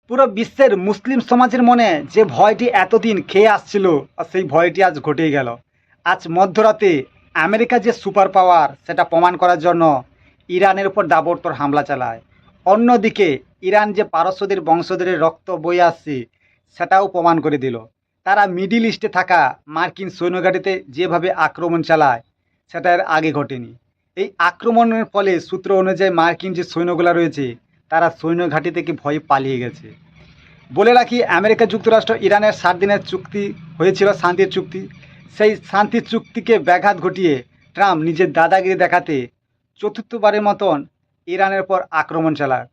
পুরো বিশ্বের মুসলিম সমাজের মনে যে ভয়টি এতদিন খেয়ে আসছিল আর সেই ভয়টি আজ ঘটেই গেল। আজ মধ্যরাতে আমেরিকা যে সুপার পাওয়ার সেটা প্রমাণ করার জন্য ইরানের উপর দাবড়তোড় হামলা চালায়। অন্যদিকে ইরান যে পারস্যদের বংশধরের রক্ত বয়ে আসছে সেটাও প্রমাণ করে দিল। তারা মিডিল ইস্টে থাকা মার্কিন সৈন্যঘাটিতে যেভাবে আক্রমণ চালায় সেটা এর আগে ঘটেনি। এই আক্রমণের ফলে সূত্র অনুযায়ী মার্কিন যে সৈন্যগুলো রয়েছে তারা সৈন্যঘাঁটি থেকে ভয়ে পালিয়ে গেছে। বলে রাখি, আমেরিকা যুক্তরাষ্ট্র ইরানের 7 দিনের চুক্তি হয়েছিল, শান্তির চুক্তি। সেই শান্তির চুক্তিকে ব্যাঘাত ঘটিয়ে ট্রাম্প নিজের দাদাগিরি দেখাতে চতুর্থবারের মতন ইরানের পর আক্রমণ চালায়।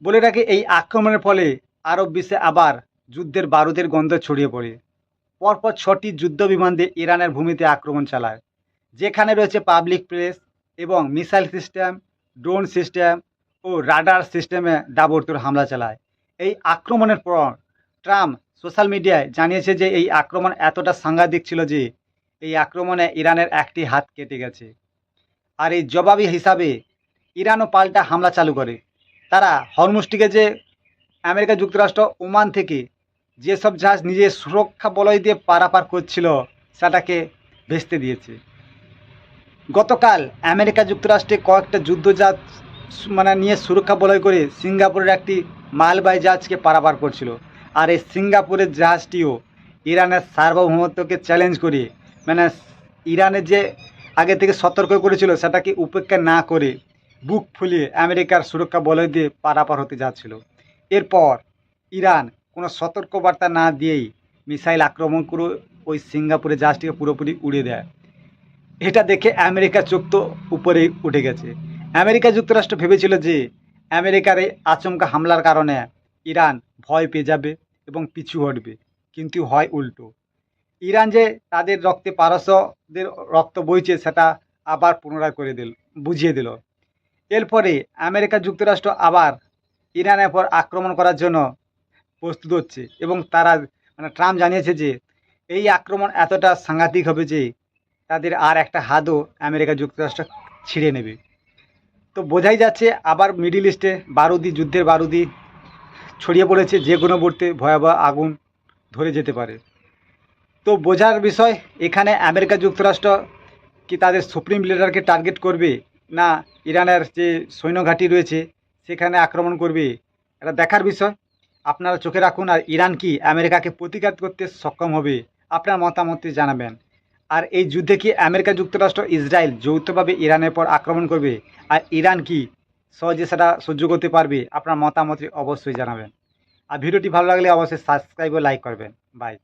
বলে রাখি, এই আক্রমণের ফলে আরব বিশ্বে আবার যুদ্ধের বারুদের গন্ধ ছড়িয়ে পড়ে। পরপর 6টি যুদ্ধ বিমান দিয়ে ইরানের ভূমিতে আক্রমণ চালায়, যেখানে রয়েছে পাবলিক প্লেস এবং মিসাইল সিস্টেম, ড্রোন সিস্টেম ও রাডার সিস্টেমে দাবড়তোড় হামলা চালায়। এই আক্রমণের পর ট্রাম্প সোশ্যাল মিডিয়ায় জানিয়েছে যে এই আক্রমণ এতটা সাংঘাতিক ছিল যে এই আক্রমণে ইরানের একটি হাত কেটে গেছে। আর এই জবাবি হিসাবে ইরানও পাল্টা হামলা চালু করে। তারা হরমুজটিকে যে আমেরিকা যুক্তরাষ্ট্র ওমান থেকে যেসব জাহাজ নিজের সুরক্ষা বলয় দিয়ে পারাপার করছিল সেটাকে ভেস্তে দিয়েছে। গতকাল আমেরিকা যুক্তরাষ্ট্রে কয়েকটা যুদ্ধজাহাজ নিয়ে সুরক্ষা বলয় করে সিঙ্গাপুরের একটি মালবাহী জাহাজকে পারাপার করছিল। আর এই সিঙ্গাপুরের জাহাজটিও ইরানের সার্বভৌমত্বকে চ্যালেঞ্জ করে মানে ইরানের যে আগে থেকে সতর্ক করেছিল সেটাকে উপেক্ষা না করে বুক ফুলিয়ে আমেরিকার সুরক্ষা বলয় দিয়ে পারাপার হতে যাচ্ছিল। এরপর ইরান কোনো সতর্কবার্তা না দিয়েই মিসাইল আক্রমণ করে ওই সিঙ্গাপুরের জাহাজটিকে পুরোপুরি উড়িয়ে দেয়। এটা দেখে আমেরিকার চোখ তো উপরেই উঠে গেছে। আমেরিকা যুক্তরাষ্ট্র ভেবেছিল যে আমেরিকার এই আচমকা হামলার কারণে ইরান ভয় পেয়ে যাবে এবং পিছু হটবে, কিন্তু হয় উল্টো। ইরান যে তাদের রক্তে পারস্যদের রক্ত বইছে সেটা আবার পুনরায় করে বুঝিয়ে দিল। এরপরে আমেরিকা যুক্তরাষ্ট্র আবার ইরানের পর আক্রমণ করার জন্য প্রস্তুত হচ্ছে এবং তারা ট্রাম্প জানিয়েছে যে এই আক্রমণ এতটা সাংঘাতিক হবে যে তাদের আর একটা হাতও আমেরিকা যুক্তরাষ্ট্র ছিঁড়ে নেবে। তো বোঝাই যাচ্ছে আবার মিডিল ইস্টে যুদ্ধের বারুদি ছড়িয়ে পড়েছে, যে কোনো মুহূর্তে ভয়াবহ আগুন ধরে যেতে পারে। তো বোঝার বিষয়, এখানে আমেরিকা যুক্তরাষ্ট্র কি তাদের সুপ্রিম লিডারকে টার্গেট করবে, না ইরানের যে সৈন্যঘাঁটি রয়েছে সেখানে আক্রমণ করবে, এটা দেখার বিষয়। আপনারা চোখে রাখুন। আর ইরান কি আমেরিকাকে প্রতিঘাত করতে সক্ষম হবে, আপনার মতামতটি জানাবেন। আর এই যুদ্ধে কি আমেরিকা যুক্তরাষ্ট্র ইসরায়েল যৌথভাবে ইরানের পর আক্রমণ করবে, আর ইরান কি সহজে সেটা সহ্য করতে পারবে, আপনার মতামতটি অবশ্যই জানাবেন। আর ভিডিওটি ভালো লাগলে অবশ্যই সাবস্ক্রাইব ও লাইক করবেন। বাই।